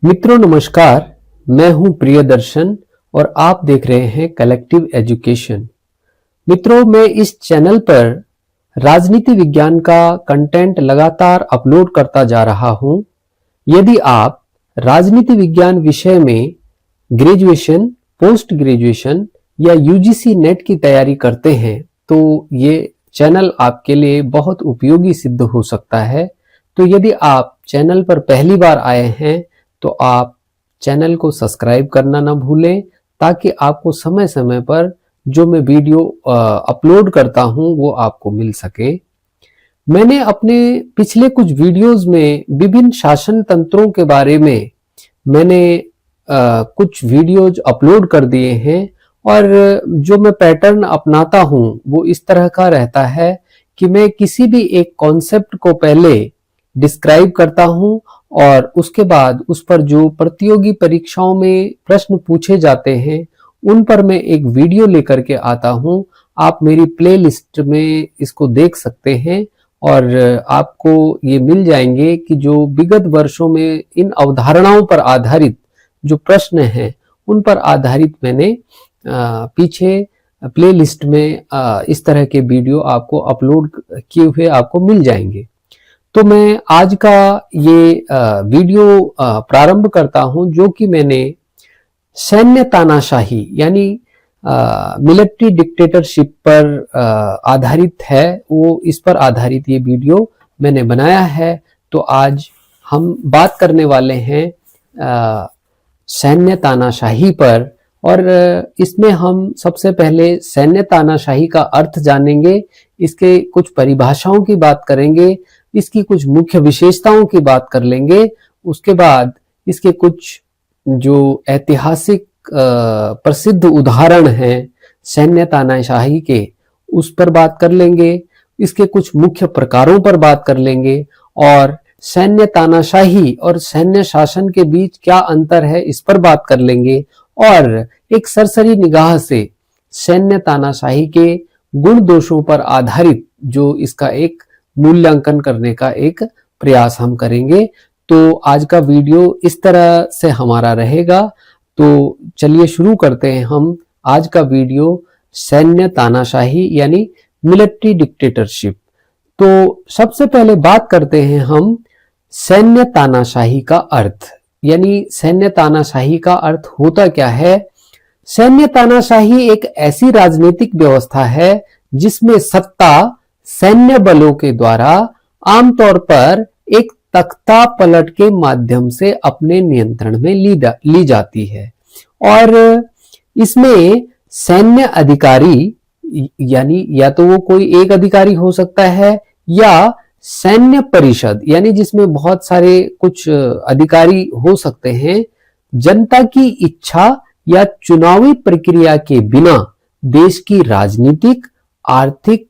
मित्रों नमस्कार। मैं हूं प्रियदर्शन और आप देख रहे हैं कलेक्टिव एजुकेशन। मित्रों, मैं इस चैनल पर राजनीति विज्ञान का कंटेंट लगातार अपलोड करता जा रहा हूं। यदि आप राजनीति विज्ञान विषय में ग्रेजुएशन, पोस्ट ग्रेजुएशन या यूजीसी नेट की तैयारी करते हैं तो ये चैनल आपके लिए बहुत उपयोगी सिद्ध हो सकता है। तो यदि आप चैनल पर पहली बार आए हैं तो आप चैनल को सब्सक्राइब करना ना भूलें, ताकि आपको समय समय पर जो मैं वीडियो अपलोड करता हूं वो आपको मिल सके। मैंने अपने पिछले कुछ वीडियोस में विभिन्न शासन तंत्रों के बारे में मैंने कुछ वीडियोज अपलोड कर दिए हैं और जो मैं पैटर्न अपनाता हूं वो इस तरह का रहता है कि मैं किसी भी एक कॉन्सेप्ट को पहले डिस्क्राइब करता हूं और उसके बाद उस पर जो प्रतियोगी परीक्षाओं में प्रश्न पूछे जाते हैं उन पर मैं एक वीडियो लेकर के आता हूं। आप मेरी प्लेलिस्ट में इसको देख सकते हैं और आपको ये मिल जाएंगे कि जो विगत वर्षों में इन अवधारणाओं पर आधारित जो प्रश्न हैं उन पर आधारित मैंने पीछे प्लेलिस्ट में इस तरह के वीडियो आपको अपलोड किए हुए आपको मिल जाएंगे। तो मैं आज का ये वीडियो प्रारंभ करता हूं जो कि मैंने सैन्य तानाशाही यानी मिलिट्री डिक्टेटरशिप पर आधारित है, वो इस पर आधारित ये वीडियो मैंने बनाया है। तो आज हम बात करने वाले हैं सैन्य तानाशाही पर और इसमें हम सबसे पहले सैन्य तानाशाही का अर्थ जानेंगे, इसके कुछ परिभाषाओं की बात करेंगे, इसकी कुछ मुख्य विशेषताओं की बात कर लेंगे, उसके बाद इसके कुछ जो ऐतिहासिक प्रसिद्ध उदाहरण हैं सैन्य तानाशाही के उस पर बात कर लेंगे, इसके कुछ मुख्य प्रकारों पर बात कर लेंगे और सैन्य तानाशाही और सैन्य शासन के बीच क्या अंतर है इस पर बात कर लेंगे और एक सरसरी निगाह से सैन्य तानाशाही के गुण दोषों पर आधारित जो इसका एक मूल्यांकन करने का एक प्रयास हम करेंगे। तो आज का वीडियो इस तरह से हमारा रहेगा। तो चलिए शुरू करते हैं हम आज का वीडियो सैन्य तानाशाही यानी मिलिट्री डिक्टेटरशिप। तो सबसे पहले बात करते हैं हम सैन्य तानाशाही का अर्थ, यानी सैन्य तानाशाही का अर्थ होता क्या है। सैन्य तानाशाही एक ऐसी राजनीतिक व्यवस्था है जिसमें सत्ता सैन्य बलों के द्वारा आमतौर पर एक तख्ता पलट के माध्यम से अपने नियंत्रण में ली जाती है और इसमें सैन्य अधिकारी यानी या तो वो कोई एक अधिकारी हो सकता है या सैन्य परिषद यानी जिसमें बहुत सारे कुछ अधिकारी हो सकते हैं, जनता की इच्छा या चुनावी प्रक्रिया के बिना देश की राजनीतिक, आर्थिक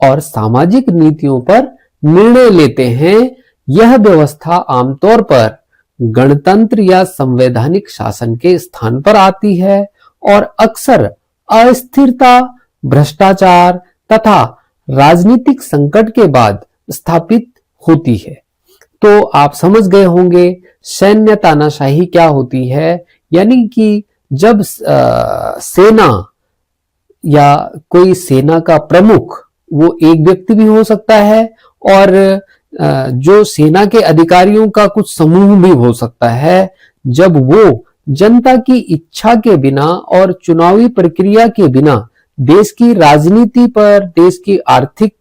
और सामाजिक नीतियों पर निर्णय लेते हैं। यह व्यवस्था आमतौर पर गणतंत्र या संवैधानिक शासन के स्थान पर आती है और अक्सर अस्थिरता, भ्रष्टाचार तथा राजनीतिक संकट के बाद स्थापित होती है। तो आप समझ गए होंगे सैन्य तानाशाही क्या होती है, यानी कि जब सेना या कोई सेना का प्रमुख वो एक व्यक्ति भी हो सकता है और जो सेना के अधिकारियों का कुछ समूह भी हो सकता है, जब वो जनता की इच्छा के बिना और चुनावी प्रक्रिया के बिना देश की राजनीति पर, देश की आर्थिक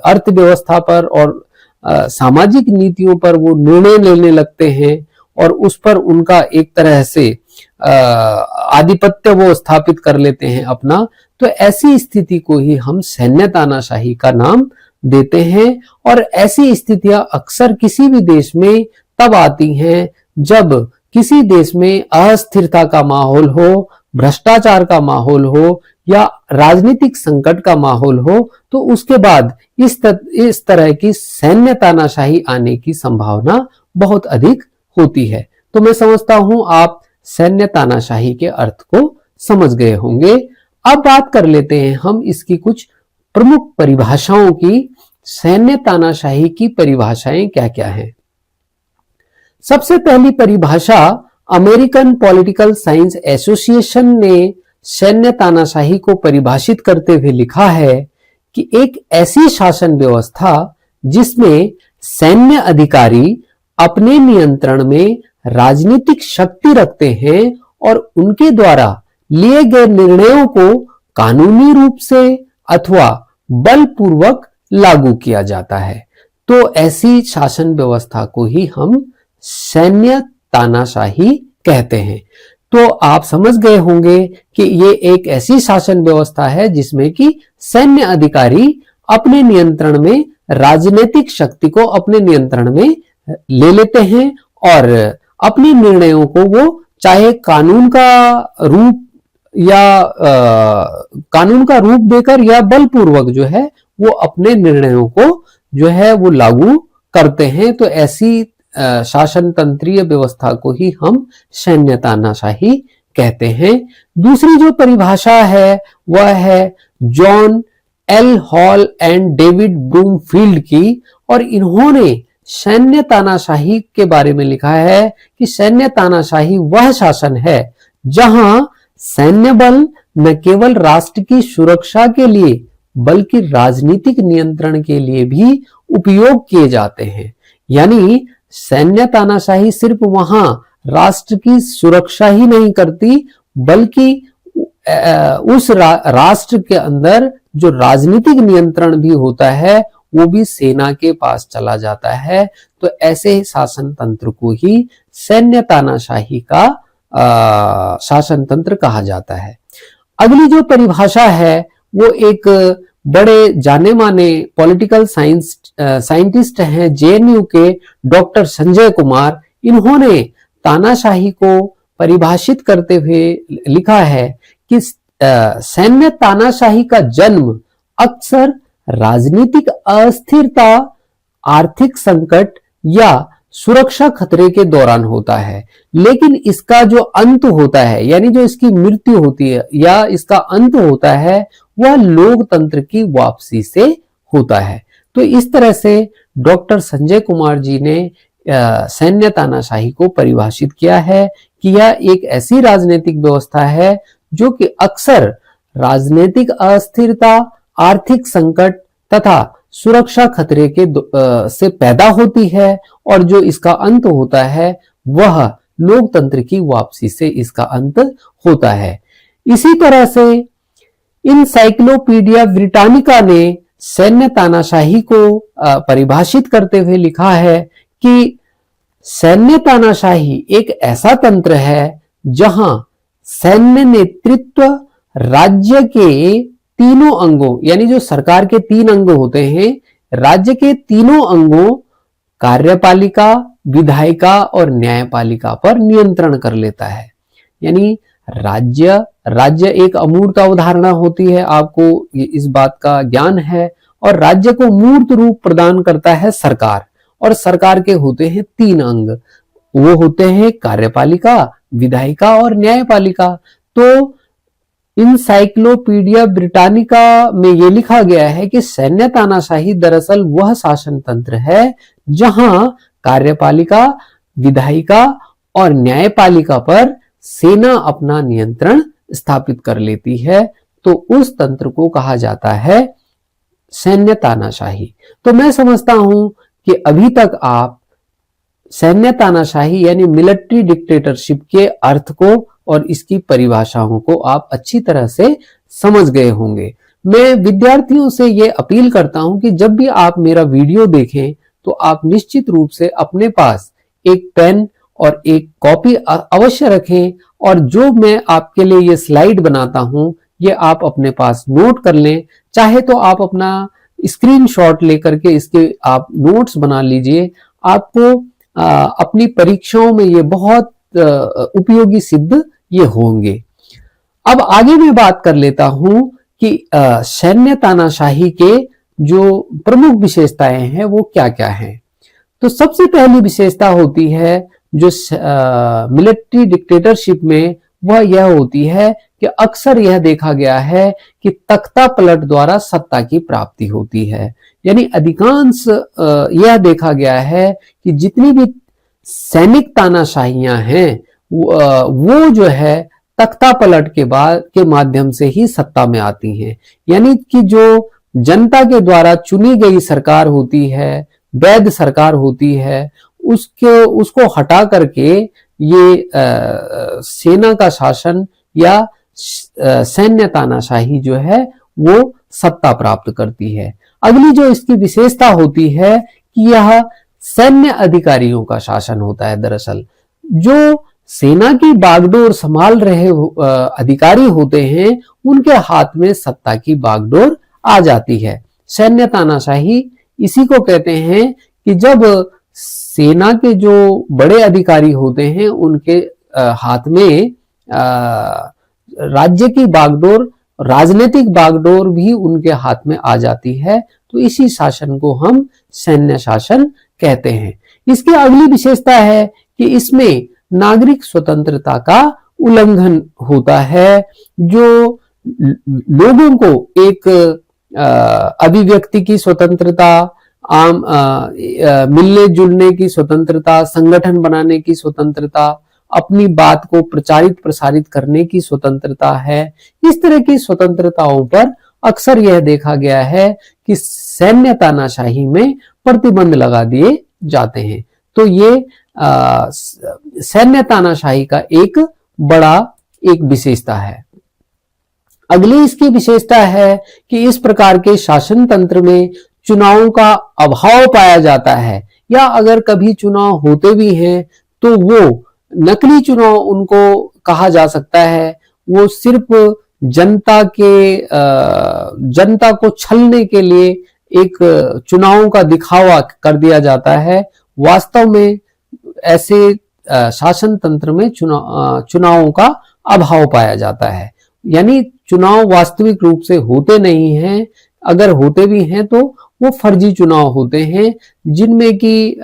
अर्थव्यवस्था पर और सामाजिक नीतियों पर वो निर्णय लेने लगते हैं और उस पर उनका एक तरह से आधिपत्य वो स्थापित कर लेते हैं अपना। तो ऐसी स्थिति को ही हम सैन्य तानाशाही का नाम देते हैं और ऐसी स्थितियां अक्सर किसी भी देश में तब आती हैं जब किसी देश में अस्थिरता का माहौल हो, भ्रष्टाचार का माहौल हो या राजनीतिक संकट का माहौल हो, तो उसके बाद इस तरह की सैन्य तानाशाही आने की संभावना बहुत अधिक होती है। तो मैं समझता हूं आप सैन्य तानाशाही के अर्थ को समझ गए होंगे। अब बात कर लेते हैं हम इसकी कुछ प्रमुख परिभाषाओं की। सैन्य तानाशाही की परिभाषाएं क्या क्या हैं। सबसे पहली परिभाषा अमेरिकन पॉलिटिकल साइंस एसोसिएशन ने सैन्य तानाशाही को परिभाषित करते हुए लिखा है कि एक ऐसी शासन व्यवस्था जिसमें सैन्य अधिकारी अपने नियंत्रण में राजनीतिक शक्ति रखते हैं और उनके द्वारा लिए गए निर्णयों को कानूनी रूप से अथवा बलपूर्वक लागू किया जाता है। तो ऐसी शासन व्यवस्था को ही हम सैन्य तानाशाही कहते हैं। तो आप समझ गए होंगे कि ये एक ऐसी शासन व्यवस्था है जिसमें कि सैन्य अधिकारी अपने नियंत्रण में राजनीतिक शक्ति को अपने नियंत्रण में ले लेते हैं और अपने निर्णयों को वो चाहे कानून का रूप देकर या बलपूर्वक जो है वो अपने निर्णयों को जो है वो लागू करते हैं। तो ऐसी शासन तंत्रीय व्यवस्था को ही हम सैन्य तानाशाही कहते हैं। दूसरी जो परिभाषा है वह है John L hall and David Broomfield की, और इन्होंने सैन्य तानाशाही के बारे में लिखा है कि सैन्य तानाशाही वह शासन है जहां सैन्य बल न केवल राष्ट्र की सुरक्षा के लिए बल्कि राजनीतिक नियंत्रण के लिए भी उपयोग किए जाते हैं। यानी सैन्य तानाशाही सिर्फ वहां राष्ट्र की सुरक्षा ही नहीं करती बल्कि उस राष्ट्र के अंदर जो राजनीतिक नियंत्रण भी होता है वो भी सेना के पास चला जाता है। तो ऐसे शासन तंत्र को ही सैन्य तानाशाही का शासन तंत्र कहा जाता है। अगली जो परिभाषा है वो एक बड़े जाने माने पॉलिटिकल साइंटिस्ट हैं जेएनयू के डॉक्टर संजय कुमार। इन्होंने तानाशाही को परिभाषित करते हुए लिखा है कि सैन्य तानाशाही का जन्म अक्सर राजनीतिक अस्थिरता, आर्थिक संकट या सुरक्षा खतरे के दौरान होता है, लेकिन इसका जो अंत होता है यानी जो इसकी मृत्यु होती है या इसका अंत होता है वह लोकतंत्र की वापसी से होता है। तो इस तरह से डॉक्टर संजय कुमार जी ने सैन्य तानाशाही को परिभाषित किया है कि यह एक ऐसी राजनीतिक व्यवस्था है जो कि अक्सर राजनीतिक अस्थिरता, आर्थिक संकट तथा सुरक्षा खतरे के से पैदा होती है और जो इसका अंत होता है वह लोकतंत्र की वापसी से इसका अंत होता है। इसी तरह से इनसाइक्लोपीडिया ब्रिटानिका ने सैन्य तानाशाही को परिभाषित करते हुए लिखा है कि सैन्य तानाशाही एक ऐसा तंत्र है जहां सैन्य नेतृत्व राज्य के तीनों अंगों यानी जो सरकार के 3 अंग होते हैं, राज्य के तीनों अंगों कार्यपालिका, विधायिका और न्यायपालिका पर नियंत्रण कर लेता है। यानी राज्य एक अमूर्त अवधारणा होती है, आपको इस बात का ज्ञान है, और राज्य को मूर्त रूप प्रदान करता है सरकार। और सरकार के होते हैं 3 अंग, वो होते हैं कार्यपालिका, विधायिका और न्यायपालिका। तो इनसाइक्लोपीडिया ब्रिटानिका में यह लिखा गया है कि सैन्य तानाशाही दरअसल वह शासन तंत्र है जहां कार्यपालिका, विधायिका और न्यायपालिका पर सेना अपना नियंत्रण स्थापित कर लेती है। तो उस तंत्र को कहा जाता है सैन्य तानाशाही। तो मैं समझता हूं कि अभी तक आप सैन्य तानाशाही यानी मिलिट्री डिक्टेटरशिप के अर्थ को और इसकी परिभाषाओं को आप अच्छी तरह से समझ गए होंगे। मैं विद्यार्थियों से यह अपील करता हूं कि जब भी आप मेरा वीडियो देखें तो आप निश्चित रूप से अपने पास एक पेन और एक कॉपी अवश्य रखें, और जो मैं आपके लिए ये स्लाइड बनाता हूं ये आप अपने पास नोट कर लें। चाहे तो आप अपना स्क्रीनशॉट लेकर के इसके आप नोट्स बना लीजिए, आपको अपनी परीक्षाओं में ये बहुत उपयोगी सिद्ध ये होंगे। अब आगे मैं बात कर लेता हूं कि सैन्य तानाशाही के जो प्रमुख विशेषताएं हैं वो क्या क्या हैं। तो सबसे पहली विशेषता होती है जो मिलिट्री डिक्टेटरशिप में, वह यह होती है कि अक्सर यह देखा गया है कि तख्ता पलट द्वारा सत्ता की प्राप्ति होती है। यानी अधिकांश यह देखा गया है कि जितनी भी सैनिक तानाशाहियां हैं वो जो है तख्ता पलट के बाद के माध्यम से ही सत्ता में आती हैं। यानी कि जो जनता के द्वारा चुनी गई सरकार होती है, वैध सरकार होती है, उसको हटा करके ये सेना का शासन या सैन्य तानाशाही जो है वो सत्ता प्राप्त करती है। अगली जो इसकी विशेषता होती है कि यह सैन्य अधिकारियों का शासन होता है। दरअसल जो सेना की बागडोर संभाल रहे अधिकारी होते हैं, उनके हाथ में सत्ता की बागडोर आ जाती है। सैन्य तानाशाही इसी को कहते हैं कि जब सेना के जो बड़े अधिकारी होते हैं उनके हाथ में राज्य की बागडोर, राजनीतिक बागडोर भी उनके हाथ में आ जाती है, तो इसी शासन को हम सैन्य शासन कहते हैं। इसकी अगली विशेषता है कि इसमें नागरिक स्वतंत्रता का उल्लंघन होता है। जो लोगों को एक अभिव्यक्ति की स्वतंत्रता, आम मिलने जुलने की स्वतंत्रता, संगठन बनाने की स्वतंत्रता, अपनी बात को प्रचारित प्रसारित करने की स्वतंत्रता है, इस तरह की स्वतंत्रताओं पर अक्सर यह देखा गया है कि सैन्य तानाशाही में प्रतिबंध लगा दिए जाते हैं। तो ये सैन्य तानाशाही का एक विशेषता है। अगली इसकी विशेषता है कि इस प्रकार के शासन तंत्र में चुनावों का अभाव पाया जाता है, या अगर कभी चुनाव होते भी हैं तो वो नकली चुनाव उनको कहा जा सकता है। वो सिर्फ जनता को छलने के लिए एक चुनावों का दिखावा कर दिया जाता है। वास्तव में ऐसे शासन तंत्र में चुनावों का अभाव पाया जाता है, यानी चुनाव वास्तविक रूप से होते नहीं हैं। अगर होते भी हैं तो वो फर्जी चुनाव होते हैं, जिनमें कि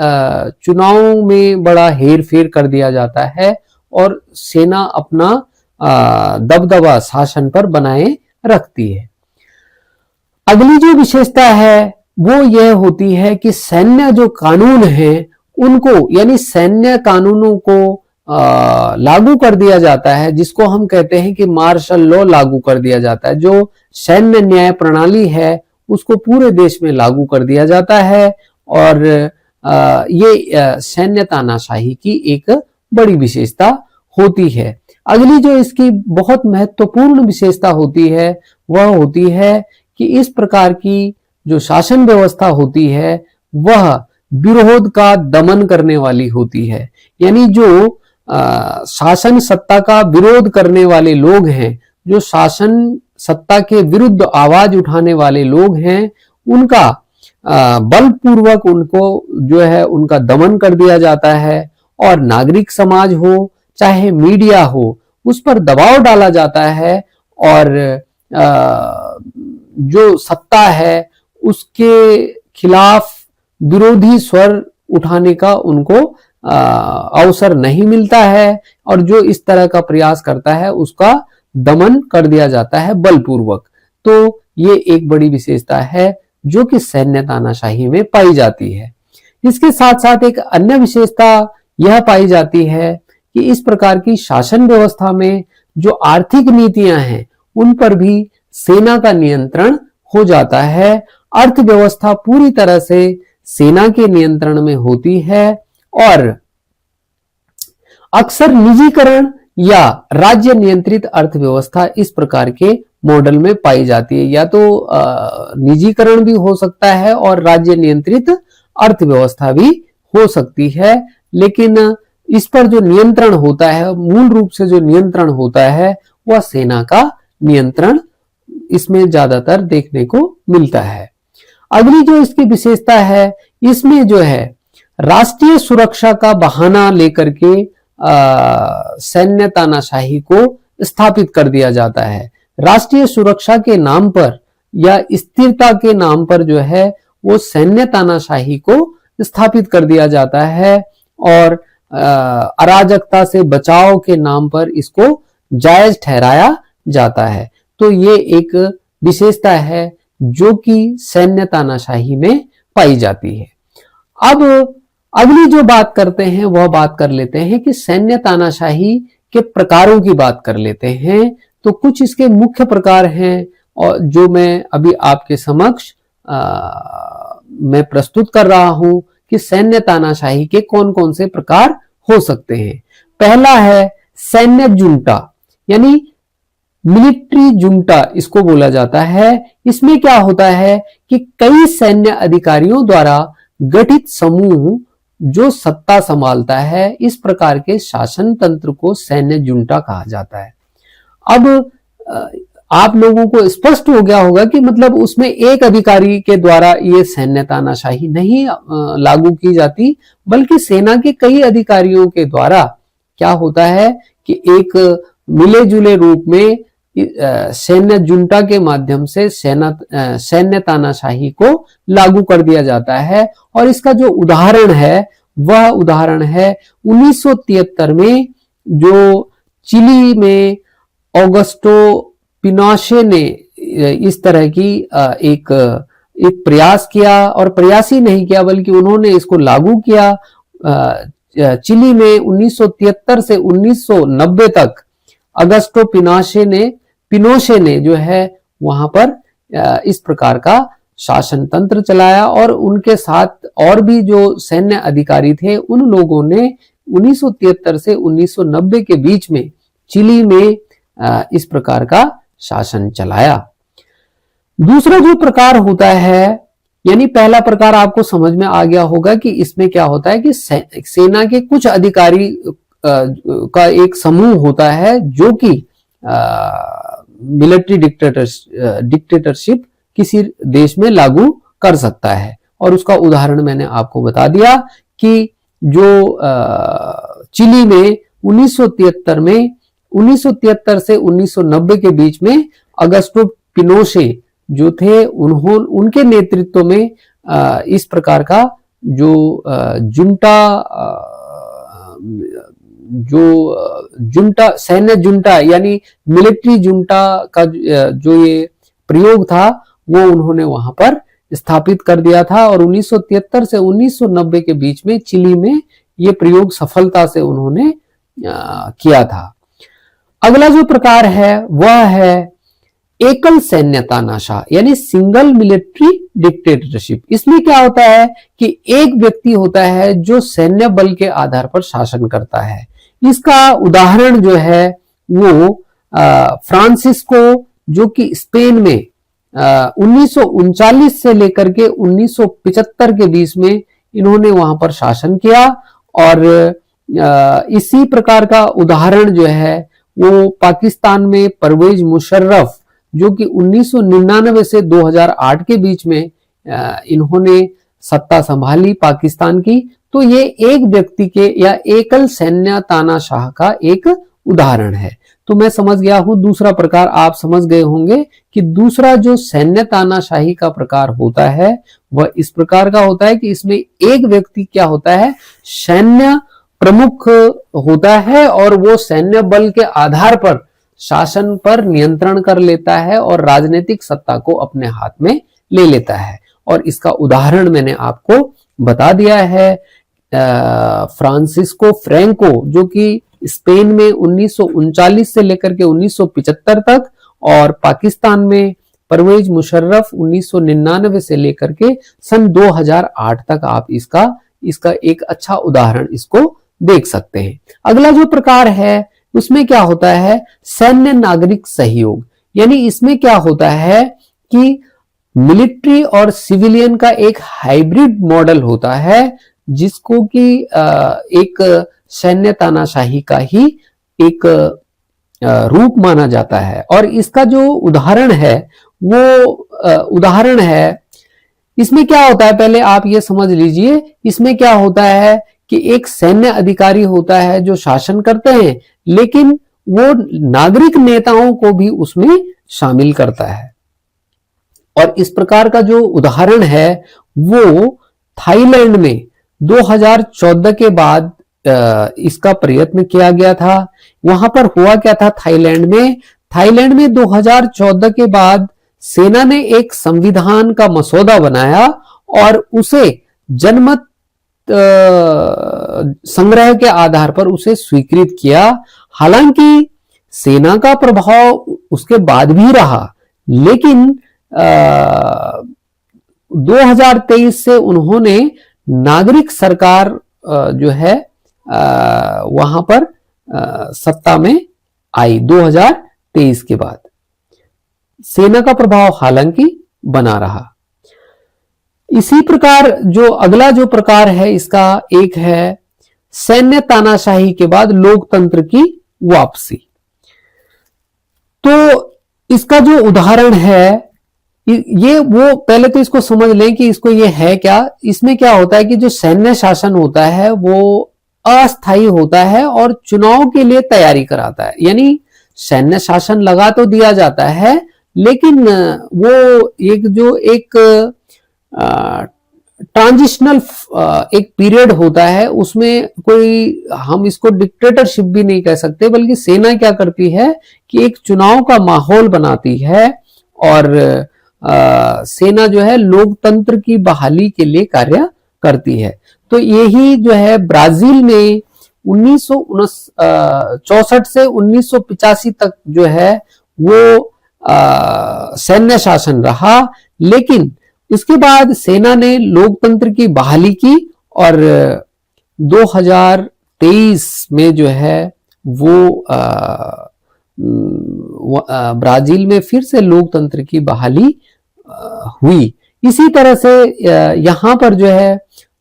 चुनावों में बड़ा हेर फेर कर दिया जाता है और सेना अपना दबदबा शासन पर बनाए रखती है। अगली जो विशेषता है वो यह होती है कि सैन्य जो कानून है उनको, यानी सैन्य कानूनों को लागू कर दिया जाता है, जिसको हम कहते हैं कि मार्शल लॉ लागू कर दिया जाता है। जो सैन्य न्याय प्रणाली है उसको पूरे देश में लागू कर दिया जाता है, और ये सैन्य तानाशाही की एक बड़ी विशेषता होती है। अगली जो इसकी बहुत महत्वपूर्ण विशेषता होती है वह होती है कि इस प्रकार की जो शासन व्यवस्था होती है वह विरोध का दमन करने वाली होती है। यानी जो शासन सत्ता का विरोध करने वाले लोग हैं, जो शासन सत्ता के विरुद्ध आवाज उठाने वाले लोग हैं, उनका बलपूर्वक उनको जो है उनका दमन कर दिया जाता है, और नागरिक समाज हो चाहे मीडिया हो उस पर दबाव डाला जाता है, और जो सत्ता है उसके खिलाफ विरोधी स्वर उठाने का उनको अवसर नहीं मिलता है, और जो इस तरह का प्रयास करता है उसका दमन कर दिया जाता है बलपूर्वक। तो ये एक बड़ी विशेषता है जो कि सैन्य तानाशाही में पाई जाती है। इसके साथ साथ एक अन्य विशेषता यह पाई जाती है कि इस प्रकार की शासन व्यवस्था में जो आर्थिक नीतियां हैं उन पर भी सेना का नियंत्रण हो जाता है। अर्थव्यवस्था पूरी तरह से सेना के नियंत्रण में होती है, और अक्सर निजीकरण या राज्य नियंत्रित अर्थव्यवस्था इस प्रकार के मॉडल में पाई जाती है। या तो निजीकरण भी हो सकता है और राज्य नियंत्रित अर्थव्यवस्था भी हो सकती है, लेकिन इस पर जो नियंत्रण होता है, मूल रूप से जो नियंत्रण होता है वह सेना का नियंत्रण इसमें ज्यादातर देखने को मिलता है। अगली जो इसकी विशेषता है, इसमें जो है राष्ट्रीय सुरक्षा का बहाना लेकर के सैन्य तानाशाही को स्थापित कर दिया जाता है। राष्ट्रीय सुरक्षा के नाम पर या स्थिरता के नाम पर जो है वो सैन्य तानाशाही को स्थापित कर दिया जाता है, और अराजकता से बचाव के नाम पर इसको जायज ठहराया जाता है। तो ये एक विशेषता है जो कि सैन्य तानाशाही में पाई जाती है। अब अगली जो बात करते हैं वह बात कर लेते हैं कि सैन्य तानाशाही के प्रकारों की बात कर लेते हैं। तो कुछ इसके मुख्य प्रकार हैं और जो मैं अभी आपके समक्ष मैं प्रस्तुत कर रहा हूं कि सैन्य तानाशाही के कौन कौन से प्रकार हो सकते हैं। पहला है सैन्य जुंटा, यानी मिलिट्री जुंटा इसको बोला जाता है। इसमें क्या होता है कि कई सैन्य अधिकारियों द्वारा गठित समूह जो सत्ता संभालता है, इस प्रकार के शासन तंत्र को सैन्य जुंटा कहा जाता है। अब आप लोगों को स्पष्ट हो गया होगा कि मतलब उसमें एक अधिकारी के द्वारा ये सैन्य तानाशाही नहीं लागू की जाती, बल्कि सेना के कई अधिकारियों के द्वारा क्या होता है कि एक मिले जुले रूप में सैन्य जुंटा के माध्यम से सैन्य तानाशाही को लागू कर दिया जाता है। और इसका जो उदाहरण है वह उदाहरण है 1973 में जो चिली में ऑगस्टो पिनोशे ने इस तरह की एक प्रयास किया, और प्रयास ही नहीं किया बल्कि उन्होंने इसको लागू किया। चिली में 1973 से 1990 तक ऑगस्टो पिनोशे ने जो है वहां पर इस प्रकार का शासन तंत्र चलाया, और उनके साथ और भी जो सैन्य अधिकारी थे उन लोगों ने 1973 से 1990 के बीच में चिली में इस प्रकार का शासन चलाया। दूसरा जो प्रकार होता है, यानी पहला प्रकार आपको समझ में आ गया होगा कि इसमें क्या होता है कि सेना के कुछ अधिकारी का एक समूह होता है जो कि मिलिट्री डिक्टेटरशिप किसी देश में लागू कर सकता है। और उसका उदाहरण मैंने आपको बता दिया कि जो चिली में 1973 से 1990 के बीच में ऑगस्टो पिनोशे जो थे, उनके नेतृत्व में इस प्रकार का जो जुंटा सैन्य जुंटा यानी मिलिट्री जुंटा का जो ये प्रयोग था वो उन्होंने वहां पर स्थापित कर दिया था। और 1973 से 1990 के बीच में चिली में ये प्रयोग सफलता से उन्होंने किया था। अगला जो प्रकार है वह है एकल सैन्य तानाशाह, यानी सिंगल मिलिट्री डिक्टेटरशिप। इसमें क्या होता है कि एक व्यक्ति होता है जो सैन्य बल के आधार पर शासन करता है। इसका उदाहरण जो है वो फ्रांसिस्को, जो कि स्पेन में 1939 से लेकर के 1975 के बीच में इन्होंने वहां पर शासन किया। और इसी प्रकार का उदाहरण जो है वो पाकिस्तान में परवेज मुशर्रफ, जो कि 1999 से 2008 के बीच में इन्होंने सत्ता संभाली पाकिस्तान की। तो ये एक व्यक्ति के या एकल सैन्य तानाशाह का एक उदाहरण है। तो मैं समझ गया हूं दूसरा प्रकार आप समझ गए होंगे कि दूसरा जो सैन्य तानाशाही का प्रकार होता है वह इस प्रकार का होता है कि इसमें एक व्यक्ति क्या होता है, सैन्य प्रमुख होता है और वो सैन्य बल के आधार पर शासन पर नियंत्रण कर लेता है और राजनीतिक सत्ता को अपने हाथ में ले लेता है। और इसका उदाहरण मैंने आपको बता दिया है, फ्रांसिस्को फ्रैंको, जो कि स्पेन में 1939 से लेकर के 1975 तक, और पाकिस्तान में परवेज मुशर्रफ 1999 से लेकर के सन 2008 तक आप इसका एक अच्छा उदाहरण इसको देख सकते हैं। अगला जो प्रकार है उसमें क्या होता है, सैन्य नागरिक सहयोग, यानी इसमें क्या होता है कि मिलिट्री और सिविलियन का एक हाइब्रिड मॉडल होता है जिसको कि एक सैन्य तानाशाही का ही एक रूप माना जाता है। और इसका जो उदाहरण है इसमें क्या होता है, पहले आप ये समझ लीजिए, इसमें क्या होता है कि एक सैन्य अधिकारी होता है जो शासन करते हैं, लेकिन वो नागरिक नेताओं को भी उसमें शामिल करता है। और इस प्रकार का जो उदाहरण है वो थाईलैंड में 2014 के बाद इसका प्रयत्न किया गया था। वहां पर हुआ क्या था, थाईलैंड में 2014 के बाद सेना ने एक संविधान का मसौदा बनाया और उसे जनमत संग्रह के आधार पर उसे स्वीकृत किया। हालांकि सेना का प्रभाव उसके बाद भी रहा, लेकिन 2023 से उन्होंने नागरिक सरकार जो है वहां पर सत्ता में आई। 2023 के बाद सेना का प्रभाव हालांकि बना रहा। इसी प्रकार जो अगला जो प्रकार है इसका एक है सैन्य तानाशाही के बाद लोकतंत्र की वापसी। तो इसका जो उदाहरण है ये वो पहले तो इसको समझ लें कि इसको ये है क्या। इसमें क्या होता है कि जो सैन्य शासन होता है वो अस्थायी होता है और चुनाव के लिए तैयारी कराता है। यानी सैन्य शासन लगा तो दिया जाता है, लेकिन वो एक ट्रांजिशनल एक पीरियड होता है, उसमें कोई हम इसको डिक्टेटरशिप भी नहीं कह सकते, बल्कि सेना क्या करती है कि एक चुनाव का माहौल बनाती है और सेना जो है लोकतंत्र की बहाली के लिए कार्य करती है। तो यही जो है ब्राजील में 1964 से 1985 तक जो है वो सैन्य शासन रहा, लेकिन इसके बाद सेना ने लोकतंत्र की बहाली की और 2023 में जो है वो ब्राजील में फिर से लोकतंत्र की बहाली हुई। इसी तरह से यहां पर जो है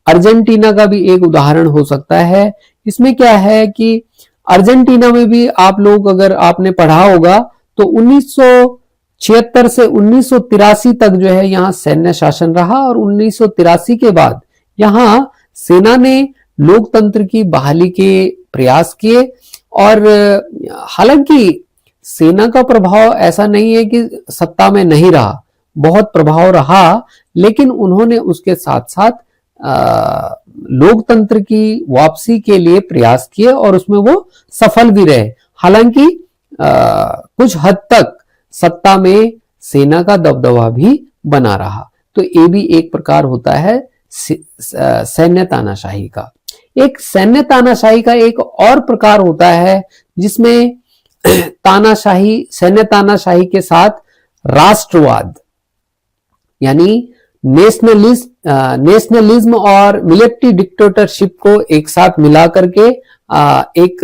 अर्जेंटीना का भी एक उदाहरण हो सकता है। इसमें क्या है कि अर्जेंटीना में भी आप लोग अगर आपने पढ़ा होगा तो 1976 से 1983 तक जो है यहाँ सैन्य शासन रहा और 1983 के बाद यहाँ सेना ने लोकतंत्र की बहाली के प्रयास किए। और हालांकि सेना का प्रभाव ऐसा नहीं है कि सत्ता में नहीं रहा, बहुत प्रभाव रहा, लेकिन उन्होंने उसके साथ साथ लोकतंत्र की वापसी के लिए प्रयास किए और उसमें वो सफल भी रहे। हालांकि कुछ हद तक सत्ता में सेना का दबदबा भी बना रहा। तो ये भी एक प्रकार होता है सैन्य तानाशाही का। एक सैन्य तानाशाही का एक और प्रकार होता है जिसमें सैन्य तानाशाही के साथ राष्ट्रवाद यानी नेशनलिज्म और मिलिट्री डिक्टेटरशिप को एक साथ मिला करके एक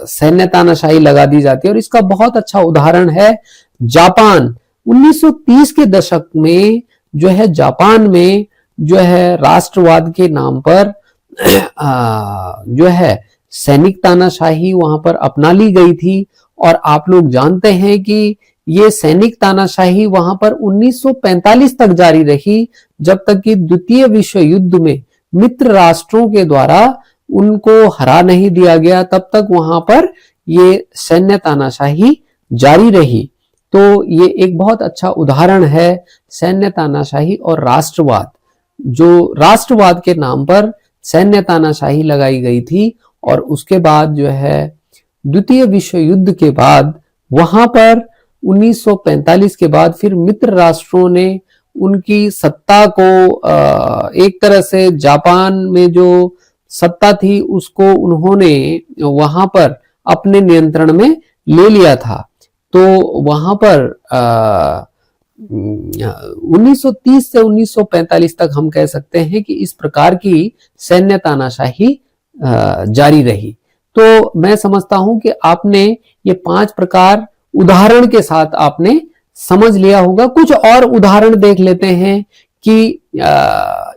सैन्य तानाशाही लगा दी जाती है। और इसका बहुत अच्छा उदाहरण है जापान। 1930 के दशक में जो है जापान में जो है राष्ट्रवाद के नाम पर जो है सैनिक तानाशाही वहां पर अपना ली गई थी। और आप लोग जानते हैं कि ये सैनिक तानाशाही वहां पर 1945 तक जारी रही, जब तक कि द्वितीय विश्व युद्ध में मित्र राष्ट्रों के द्वारा उनको हरा नहीं दिया गया, तब तक वहां पर ये सैन्य तानाशाही जारी रही। तो ये एक बहुत अच्छा उदाहरण है सैन्य तानाशाही और राष्ट्रवाद। जो राष्ट्रवाद के नाम पर सैन्य तानाशाही लगाई गई थी और उसके बाद जो है द्वितीय विश्व युद्ध के बाद वहां पर 1945 के बाद फिर मित्र राष्ट्रों ने उनकी सत्ता को एक तरह से जापान में जो सत्ता थी उसको उन्होंने वहां पर अपने नियंत्रण में ले लिया था। तो वहां पर 1930 से 1945 तक हम कह सकते हैं कि इस प्रकार की सैन्य तानाशाही जारी रही। तो मैं समझता हूं कि आपने ये 5 प्रकार उदाहरण के साथ आपने समझ लिया होगा। कुछ और उदाहरण देख लेते हैं कि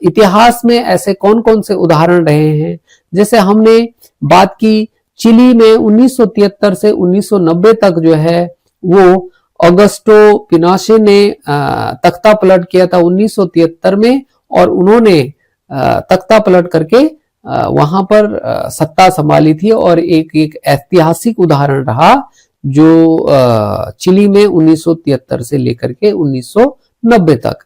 इतिहास में ऐसे कौन कौन से उदाहरण रहे हैं। जैसे हमने बात की चिली में 1973 से 1990 तक जो है वो ऑगस्टो पिनोशे ने तख्ता पलट किया था 1973 में, और उन्होंने तख्ता पलट करके वहां पर सत्ता संभाली थी और एक ऐतिहासिक उदाहरण रहा जो चिली में 1973 से लेकर के 1990 तक।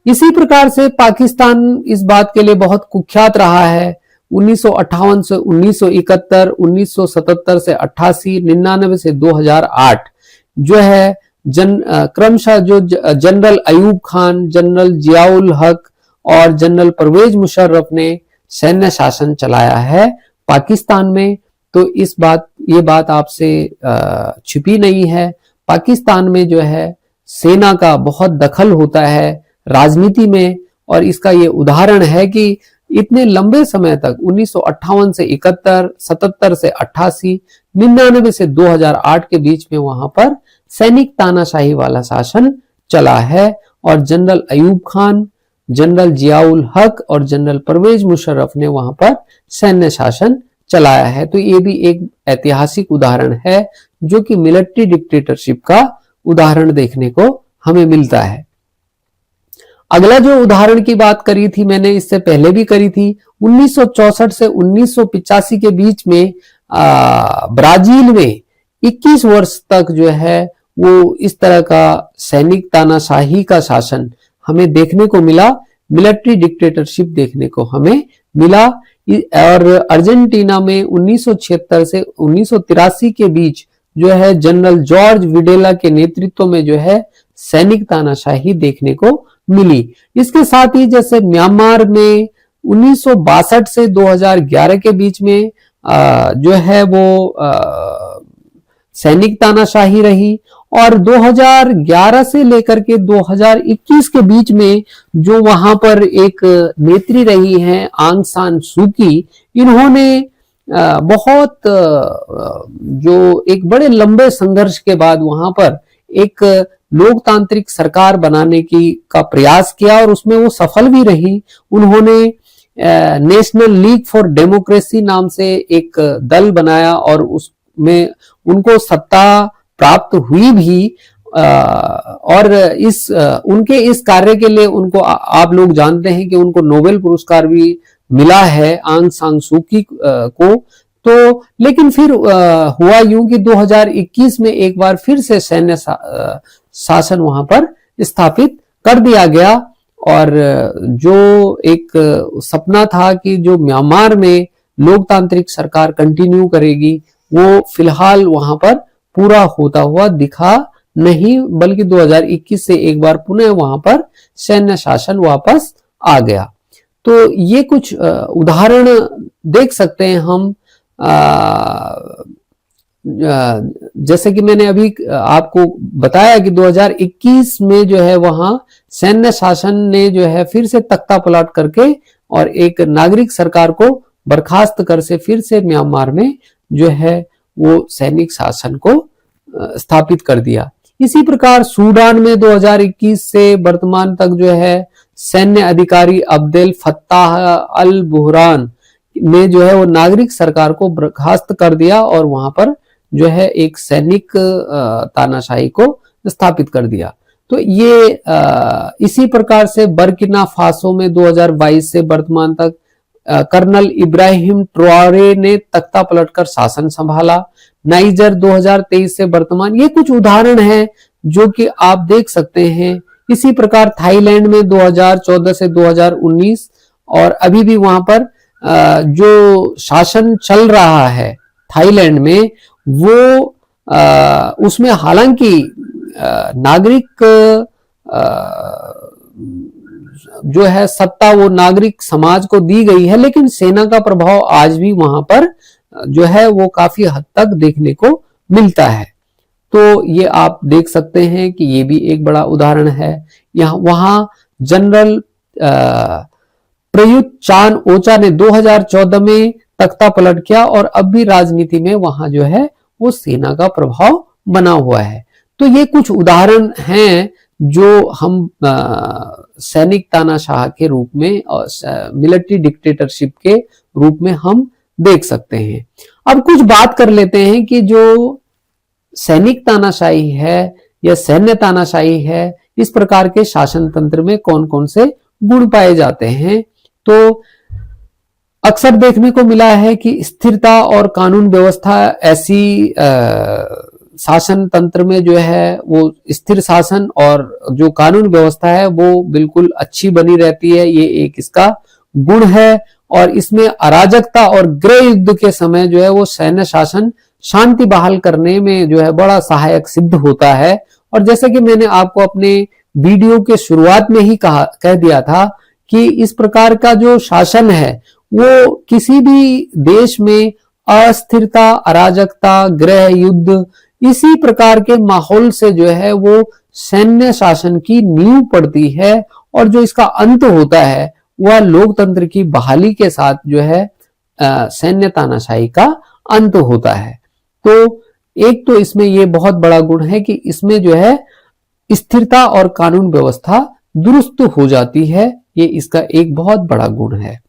इसी प्रकार से पाकिस्तान इस बात के लिए बहुत कुख्यात रहा है। 1958 से 1971, 1977 से 88, 99 से 2008 जो है क्रमशः जो जनरल अयूब खान, जनरल जियाउल हक और जनरल परवेज मुशर्रफ ने सैन्य शासन चलाया है पाकिस्तान में। तो ये बात आपसे छिपी नहीं है। पाकिस्तान में जो है सेना का बहुत दखल होता है राजनीति में, और इसका ये उदाहरण है कि इतने लंबे समय तक 1958 से 71, 77 से 88, 99 से 2008 के बीच में वहां पर सैनिक तानाशाही वाला शासन चला है, और जनरल अयूब खान, जनरल जियाउल हक और जनरल परवेज मुशर्रफ ने वहां पर सैन्य शासन चलाया है। तो ये भी एक ऐतिहासिक उदाहरण है जो कि मिलिट्री डिक्टेटरशिप का उदाहरण देखने को हमें मिलता है। अगला जो उदाहरण की बात करी थी मैंने, इससे पहले भी करी थी, 1964 से 1985 के बीच में ब्राजील में 21 वर्ष तक जो है वो इस तरह का सैनिक तानाशाही का शासन हमें देखने को मिला, मिलिट्री डिक्टेटरशिप देखने को हमें मिला। और अर्जेंटीना में 1976 से 1983 के बीच जो है जनरल जॉर्ज विडेला के नेतृत्व में जो है सैनिक तानाशाही देखने को मिली। इसके साथ ही जैसे म्यांमार में 1962 से 2011 के बीच में जो है वो सैनिक तानाशाही रही, और 2011 से लेकर के 2021 के बीच में जो वहां पर एक नेत्री रही हैं आंग सान सूकी, इन्होंने बहुत जो एक बड़े लंबे संघर्ष के बाद वहां पर एक लोकतांत्रिक सरकार बनाने का प्रयास किया, और उसमें वो सफल भी रही। उन्होंने नेशनल लीग फॉर डेमोक्रेसी नाम से एक दल बनाया, और उसमें उनको सत्ता प्राप्त हुई भी, और उनके इस कार्य के लिए उनको आप लोग जानते हैं कि उनको नोबेल पुरस्कार भी मिला है आंग सान सूकी को। तो लेकिन फिर हुआ यूं कि 2021 में एक बार फिर से सैन्य शासन वहां पर स्थापित कर दिया गया, और जो एक सपना था कि जो म्यांमार में लोकतांत्रिक सरकार कंटिन्यू करेगी, वो फिलहाल वहां पर पूरा होता हुआ दिखा नहीं, बल्कि 2021 से एक बार पुनः वहां पर सैन्य शासन वापस आ गया। तो ये कुछ उदाहरण देख सकते हैं हम, जैसे कि मैंने अभी आपको बताया कि 2021 में जो है वहां सैन्य शासन ने जो है फिर से तख्ता पलट करके और एक नागरिक सरकार को बर्खास्त कर से फिर से म्यांमार में जो है वो सैनिक शासन को स्थापित कर दिया। इसी प्रकार सूडान में 2021 से वर्तमान तक जो है सैन्य अधिकारी अब्देल फत्ताह अल बुरहान ने जो है वो नागरिक सरकार को बर्खास्त कर दिया, और वहां पर जो है एक सैनिक तानाशाही को स्थापित कर दिया। तो ये इसी प्रकार से बर्किना फासो में 2022 से वर्तमान तक कर्नल इब्राहिम ट्रोआरे ने तख्ता पलटकर शासन संभाला। नाइजर 2023 से वर्तमान, ये कुछ उदाहरण हैं जो कि आप देख सकते हैं। इसी प्रकार थाईलैंड में 2014 से 2019, और अभी भी वहां पर जो शासन चल रहा है थाईलैंड में, वो उसमें हालांकि नागरिक जो है सत्ता वो नागरिक समाज को दी गई है, लेकिन सेना का प्रभाव आज भी वहां पर जो है वो काफी हद तक देखने को मिलता है। तो ये आप देख सकते हैं कि ये भी एक बड़ा उदाहरण है। वहां जनरल प्रयुत चान ओचा ने 2014 में तख्ता पलट किया, और अब भी राजनीति में वहां जो है वो सेना का प्रभाव बना हुआ है। तो ये कुछ उदाहरण हैं जो हम सैनिक तानाशाह के रूप में और मिलिट्री डिक्टेटरशिप के रूप में हम देख सकते हैं। अब कुछ बात कर लेते हैं कि जो सैनिक तानाशाही है या सैन्य तानाशाही है, इस प्रकार के शासन तंत्र में कौन कौन से गुण पाए जाते हैं। तो अक्सर देखने को मिला है कि स्थिरता और कानून व्यवस्था ऐसी शासन तंत्र में जो है वो स्थिर शासन और जो कानून व्यवस्था है वो बिल्कुल अच्छी बनी रहती है, ये एक इसका गुण है। और इसमें अराजकता और गृह युद्ध के समय जो है वो सैन्य शासन शांति बहाल करने में जो है बड़ा सहायक सिद्ध होता है। और जैसे कि मैंने आपको अपने वीडियो के शुरुआत में ही कह दिया था कि इस प्रकार का जो शासन है वो किसी भी देश में अस्थिरता, अराजकता, गृह युद्ध, इसी प्रकार के माहौल से जो है वो सैन्य शासन की नींव पड़ती है, और जो इसका अंत होता है वह लोकतंत्र की बहाली के साथ जो है सैन्य तानाशाही का अंत होता है। तो एक तो इसमें ये बहुत बड़ा गुण है कि इसमें जो है स्थिरता और कानून व्यवस्था दुरुस्त हो जाती है, ये इसका एक बहुत बड़ा गुण है।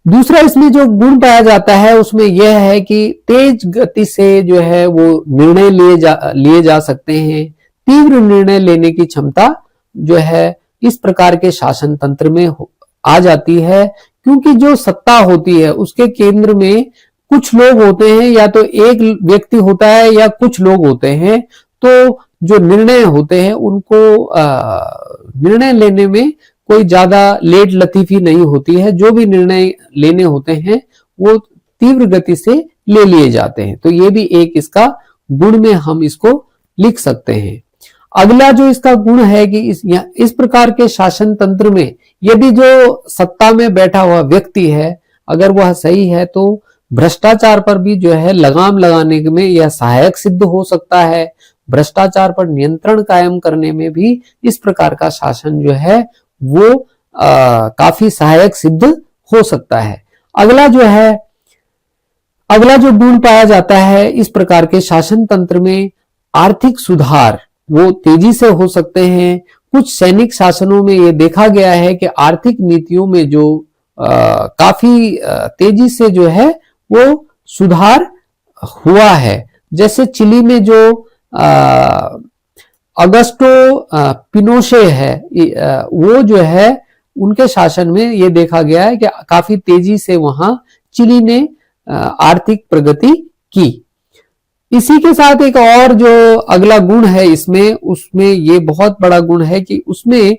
दूसरा इसमें जो गुण पाया जाता है उसमें यह है कि तेज गति से जो है वो निर्णय लिए जा सकते हैं। तीव्र निर्णय लेने की क्षमता जो है इस प्रकार के शासन तंत्र में आ जाती है, क्योंकि जो सत्ता होती है उसके केंद्र में कुछ लोग होते हैं, या तो एक व्यक्ति होता है या कुछ लोग होते हैं। तो जो निर्णय होते हैं उनको निर्णय लेने में कोई ज्यादा लेट लतीफी नहीं होती है। जो भी निर्णय लेने होते हैं वो तीव्र गति से ले लिए जाते हैं। तो ये भी एक इसका गुण में हम इसको लिख सकते हैं। अगला जो इसका गुण है कि इस प्रकार के शासन तंत्र में यदि जो सत्ता में बैठा हुआ व्यक्ति है अगर वह सही है तो भ्रष्टाचार पर भी जो है लगाम लगाने में यह सहायक सिद्ध हो सकता है। भ्रष्टाचार पर नियंत्रण कायम करने में भी इस प्रकार का शासन जो है वो काफी सहायक सिद्ध हो सकता है। अगला जो गुण पाया जाता है इस प्रकार के शासन तंत्र में, आर्थिक सुधार वो तेजी से हो सकते हैं। कुछ सैनिक शासनों में ये देखा गया है कि आर्थिक नीतियों में जो काफी तेजी से जो है वो सुधार हुआ है। जैसे चिली में जो अगस्टो पिनोशे है, वो जो है उनके शासन में ये देखा गया है कि काफी तेजी से वहां चिली ने आर्थिक प्रगति की। इसी के साथ एक और जो अगला गुण है उसमें ये बहुत बड़ा गुण है कि उसमें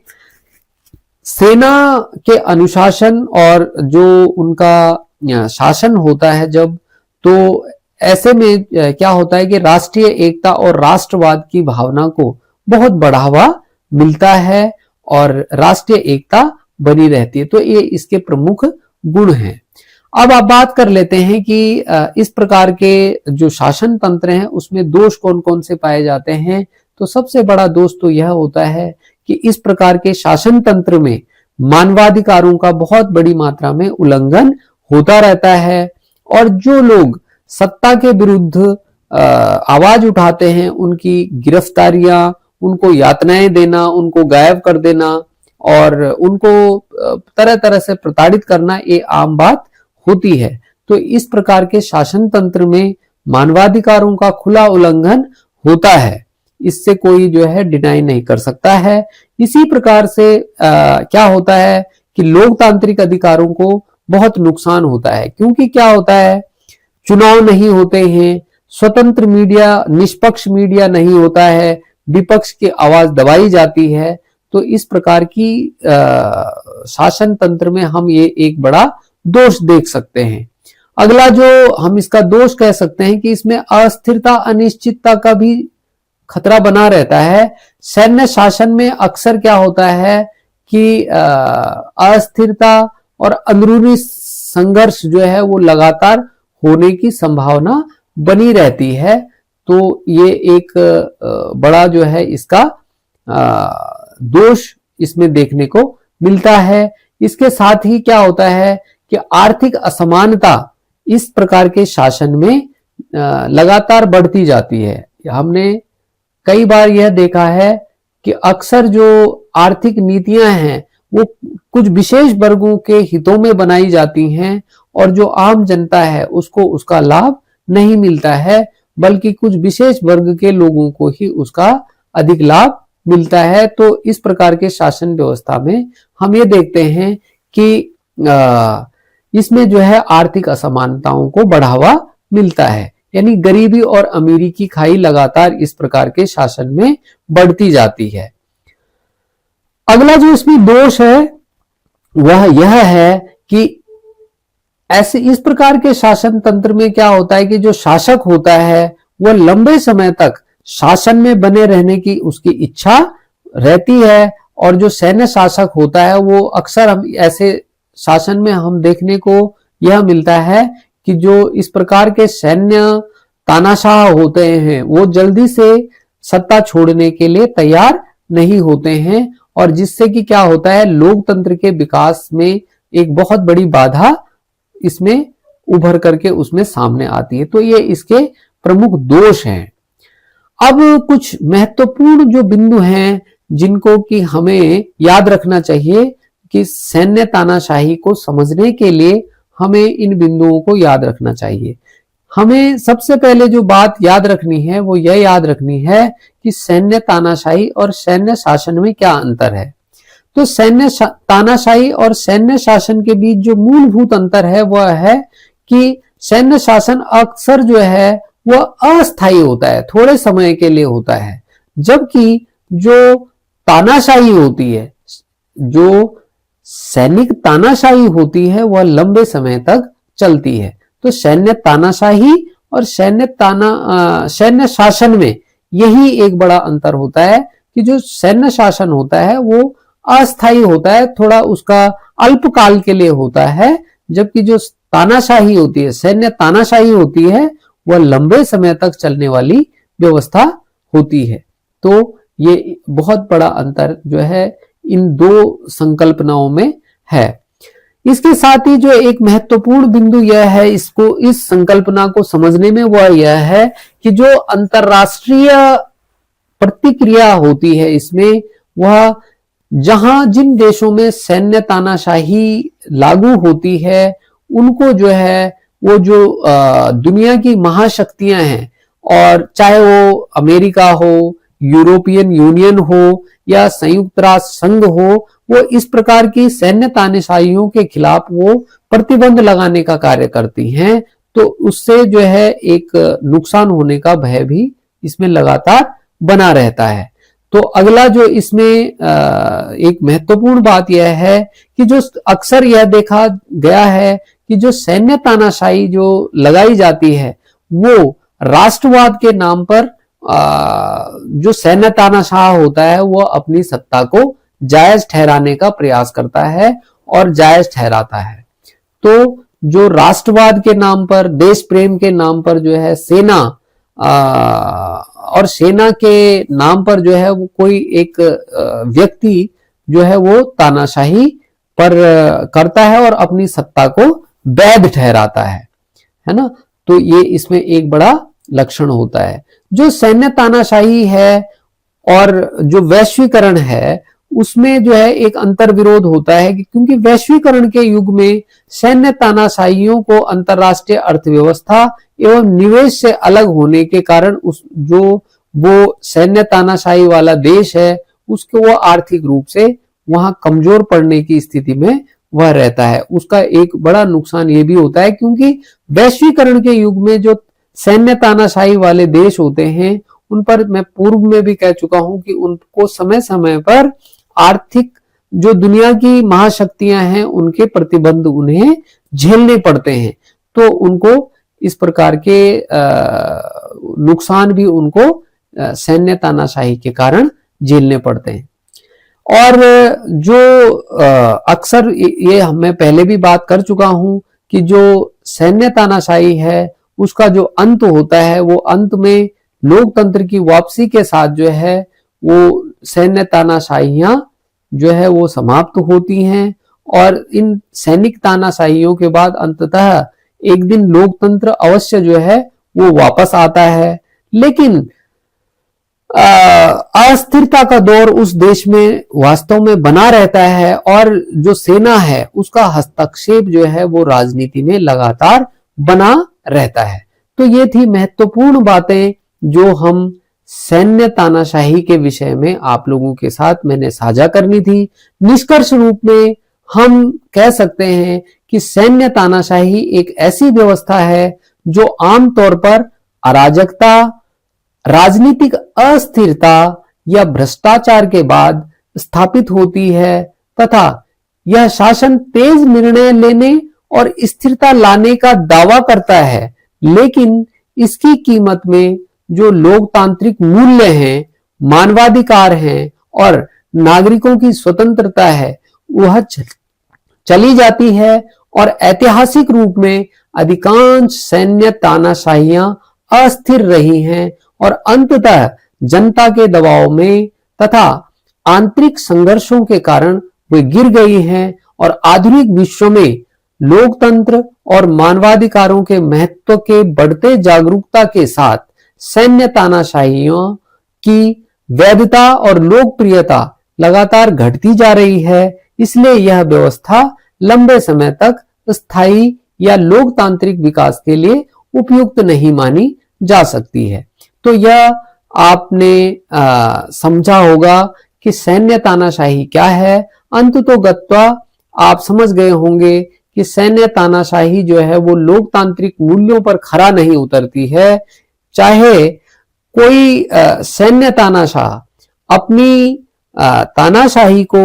सेना के अनुशासन और जो उनका शासन होता है जब, तो ऐसे में क्या होता है कि राष्ट्रीय एकता और राष्ट्रवाद की भावना को बहुत बढ़ावा मिलता है और राष्ट्रीय एकता बनी रहती है। तो ये इसके प्रमुख गुण हैं। अब आप बात कर लेते हैं कि इस प्रकार के जो शासन तंत्र हैं उसमें दोष कौन कौन से पाए जाते हैं। तो सबसे बड़ा दोष तो यह होता है कि इस प्रकार के शासन तंत्र में मानवाधिकारों का बहुत बड़ी मात्रा में उल्लंघन होता रहता है, और जो लोग सत्ता के विरुद्ध आवाज उठाते हैं उनकी गिरफ्तारियां, उनको यातनाएं देना, उनको गायब कर देना और उनको तरह तरह से प्रताड़ित करना ये आम बात होती है। तो इस प्रकार के शासन तंत्र में मानवाधिकारों का खुला उल्लंघन होता है, इससे कोई जो है डिनाई नहीं कर सकता है। इसी प्रकार से क्या होता है कि लोकतांत्रिक अधिकारों को बहुत नुकसान होता है, क्योंकि क्या होता है चुनाव नहीं होते हैं, स्वतंत्र मीडिया, निष्पक्ष मीडिया नहीं होता है, विपक्ष की आवाज दबाई जाती है। तो इस प्रकार की शासन तंत्र में हम ये एक बड़ा दोष देख सकते हैं। अगला जो हम इसका दोष कह सकते हैं कि इसमें अस्थिरता, अनिश्चितता का भी खतरा बना रहता है। सैन्य शासन में अक्सर क्या होता है कि अस्थिरता और अंदरूनी संघर्ष जो है वो लगातार होने की संभावना बनी रहती है। तो ये एक बड़ा जो है इसका दोष इसमें देखने को मिलता है। इसके साथ ही क्या होता है कि आर्थिक असमानता इस प्रकार के शासन में लगातार बढ़ती जाती है। हमने कई बार यह देखा है कि अक्सर जो आर्थिक नीतियां हैं वो कुछ विशेष वर्गों के हितों में बनाई जाती हैं, और जो आम जनता है उसको उसका लाभ नहीं मिलता है, बल्कि कुछ विशेष वर्ग के लोगों को ही उसका अधिक लाभ मिलता है। तो इस प्रकार के शासन व्यवस्था में हम ये देखते हैं कि इसमें जो है आर्थिक असमानताओं को बढ़ावा मिलता है, यानी गरीबी और अमीरी की खाई लगातार इस प्रकार के शासन में बढ़ती जाती है। अगला जो इसमें दोष है वह यह है कि ऐसे इस प्रकार के शासन तंत्र में क्या होता है कि जो शासक होता है वह लंबे समय तक शासन में बने रहने की उसकी इच्छा रहती है, और जो सैन्य शासक होता है वो अक्सर हम ऐसे शासन में हम देखने को यह मिलता है कि जो इस प्रकार के सैन्य तानाशाह होते हैं वो जल्दी से सत्ता छोड़ने के लिए तैयार नहीं होते हैं, और जिससे कि क्या होता है, लोकतंत्र के विकास में एक बहुत बड़ी बाधा इसमें उभर करके उसमें सामने आती है। तो ये इसके प्रमुख दोष हैं। अब कुछ महत्वपूर्ण जो बिंदु हैं जिनको कि हमें याद रखना चाहिए कि सैन्य तानाशाही को समझने के लिए हमें इन बिंदुओं को याद रखना चाहिए। हमें सबसे पहले जो बात याद रखनी है वो यह याद रखनी है कि सैन्य तानाशाही और सैन्य शासन में क्या अंतर है। तो सैन्य तानाशाही और सैन्य शासन के बीच जो मूलभूत अंतर है वह है कि सैन्य शासन अक्सर जो है वह अस्थायी होता है, थोड़े समय के लिए होता है, जबकि जो तानाशाही होती है, जो सैनिक तानाशाही होती है वह लंबे समय तक चलती है। तो सैन्य तानाशाही और सैन्य शासन में यही एक बड़ा अंतर होता है कि जो सैन्य शासन होता है वो अस्थायी होता है, थोड़ा उसका अल्पकाल के लिए होता है, जबकि जो तानाशाही होती है, सैन्य तानाशाही होती है, वह लंबे समय तक चलने वाली व्यवस्था होती है। तो ये बहुत बड़ा अंतर जो है इन दो संकल्पनाओं में है। इसके साथ ही जो एक महत्वपूर्ण बिंदु यह है इसको, इस संकल्पना को समझने में, वह यह है कि जो अंतरराष्ट्रीय प्रतिक्रिया होती है इसमें, वह जहां जिन देशों में सैन्य तानाशाही लागू होती है उनको जो है वो जो दुनिया की महाशक्तियां हैं, और चाहे वो अमेरिका हो, यूरोपियन यूनियन हो या संयुक्त राष्ट्र संघ हो, वो इस प्रकार की सैन्य तानाशाहियों के खिलाफ वो प्रतिबंध लगाने का कार्य करती हैं। तो उससे जो है एक नुकसान होने का भय भी इसमें लगातार बना रहता है। तो अगला जो इसमें एक महत्वपूर्ण बात यह है कि जो अक्सर यह देखा गया है कि जो सैन्य तानाशाही जो लगाई जाती है वो राष्ट्रवाद के नाम पर जो सैन्य तानाशाह होता है वो अपनी सत्ता को जायज ठहराने का प्रयास करता है और जायज ठहराता है। तो जो राष्ट्रवाद के नाम पर, देश प्रेम के नाम पर जो है सेना और सेना के नाम पर जो है वो कोई एक व्यक्ति जो है वो तानाशाही पर करता है और अपनी सत्ता को वैध ठहराता है ना। तो ये इसमें एक बड़ा लक्षण होता है। जो सैन्य तानाशाही है और जो वैश्वीकरण है उसमें जो है एक अंतर विरोध होता है कि क्योंकि वैश्वीकरण के युग में सैन्य तानाशाहियों को अंतरराष्ट्रीय अर्थव्यवस्था एवं निवेश से अलग होने के कारण उस जो वो सैन्य तानाशाही वाला देश है उसको वो आर्थिक रूप से वहां कमजोर पड़ने की स्थिति में वह रहता है। उसका एक बड़ा नुकसान ये भी होता है क्योंकि वैश्वीकरण के युग में जो सैन्य तानाशाही वाले देश होते हैं उन पर मैं पूर्व में भी कह चुका हूं कि उनको समय समय पर आर्थिक जो दुनिया की महाशक्तियां हैं उनके प्रतिबंध उन्हें झेलने पड़ते हैं। तो उनको इस प्रकार के नुकसान भी उनको सैन्य तानाशाही के कारण झेलने पड़ते हैं। और जो अक्सर ये मैं पहले भी बात कर चुका हूं कि जो सैन्य तानाशाही है उसका जो अंत होता है वो अंत में लोकतंत्र की वापसी के साथ जो है वो सैन्य तानाशाहियां जो है वो समाप्त होती हैं और इन सैनिक तानाशाहियों के बाद अंततः एक दिन लोकतंत्र अवश्य जो है वो वापस आता है। लेकिन अस्थिरता का दौर उस देश में वास्तव में बना रहता है और जो सेना है उसका हस्तक्षेप जो है वो राजनीति में लगातार बना रहता है। तो ये थी महत्वपूर्ण बातें जो हम सैन्य तानाशाही के विषय में आप लोगों के साथ मैंने साझा करनी थी। निष्कर्ष रूप में हम कह सकते हैं कि सैन्य तानाशाही एक ऐसी व्यवस्था है जो आमतौर पर अराजकता, राजनीतिक अस्थिरता या भ्रष्टाचार के बाद स्थापित होती है तथा यह शासन तेज निर्णय लेने और स्थिरता लाने का दावा करता है, लेकिन इसकी कीमत में जो लोकतांत्रिक मूल्य हैं, मानवाधिकार हैं और नागरिकों की स्वतंत्रता है वह चली जाती है और ऐतिहासिक रूप में अधिकांश सैन्य तानाशाहियां अस्थिर रही हैं और अंततः जनता के दबाव में तथा आंतरिक संघर्षों के कारण वे गिर गई हैं और आधुनिक विश्व में लोकतंत्र और मानवाधिकारों के महत्व के बढ़ते जागरूकता के साथ सैन्य तानाशाहियों की वैधता और लोकप्रियता लगातार घटती जा रही है। इसलिए यह व्यवस्था लंबे समय तक स्थायी या लोकतांत्रिक विकास के लिए उपयुक्त नहीं मानी जा सकती है। तो यह आपने समझा होगा कि सैन्य तानाशाही क्या है। अंततोगत्वा आप समझ गए होंगे कि सैन्य तानाशाही जो है वो लोकतांत्रिक मूल्यों पर खरा नहीं उतरती है। चाहे कोई सैन्य तानाशाह अपनी तानाशाही को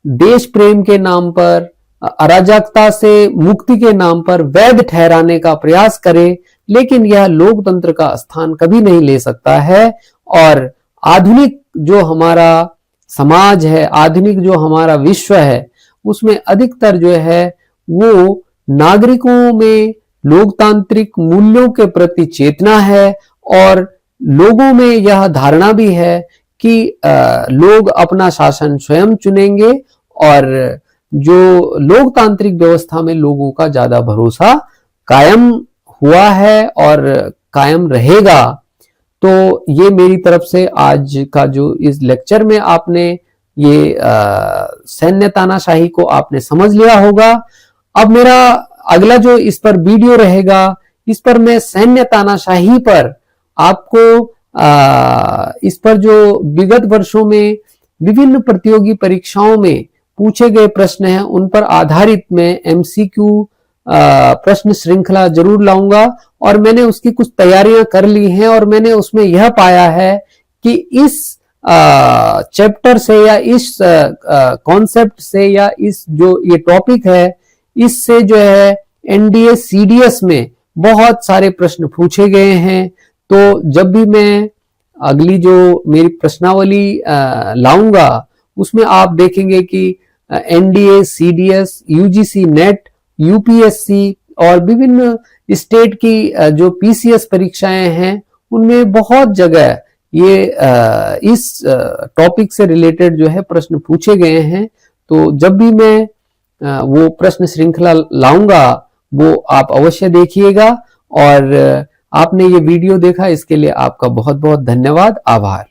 देश प्रेम के नाम पर, अराजकता से मुक्ति के नाम पर वैध ठहराने का प्रयास करे, लेकिन यह लोकतंत्र का स्थान कभी नहीं ले सकता है। और आधुनिक जो हमारा समाज है, आधुनिक जो हमारा विश्व है, उसमें अधिकतर जो है वो नागरिकों में लोकतांत्रिक मूल्यों के प्रति चेतना है और लोगों में यह धारणा भी है कि लोग अपना शासन स्वयं चुनेंगे और जो लोकतांत्रिक व्यवस्था में लोगों का ज्यादा भरोसा कायम हुआ है और कायम रहेगा। तो ये मेरी तरफ से आज का जो इस लेक्चर में आपने ये सैन्य तानाशाही को आपने समझ लिया होगा। अब मेरा अगला जो इस पर वीडियो रहेगा, इस पर मैं सैन्य तानाशाही पर आपको इस पर जो विगत वर्षों में विभिन्न प्रतियोगी परीक्षाओं में पूछे गए प्रश्न हैं उन पर आधारित मैं एमसीक्यू प्रश्न श्रृंखला जरूर लाऊंगा। और मैंने उसकी कुछ तैयारियां कर ली हैं और मैंने उसमें यह पाया है कि इस चैप्टर से या इस कॉन्सेप्ट से या इस जो ये टॉपिक है, इससे जो है एनडीए सीडीएस में बहुत सारे प्रश्न पूछे गए हैं। तो जब भी मैं अगली जो मेरी प्रश्नावली लाऊंगा उसमें आप देखेंगे कि NDA, CDS, UGC net, UPSC और विभिन्न स्टेट की जो पीसीएस परीक्षाएं हैं उनमें बहुत जगह ये इस टॉपिक से रिलेटेड जो है प्रश्न पूछे गए हैं। तो जब भी मैं वो प्रश्न श्रृंखला लाऊंगा वो आप अवश्य देखिएगा। और आपने ये वीडियो देखा इसके लिए आपका बहुत बहुत धन्यवाद, आभार।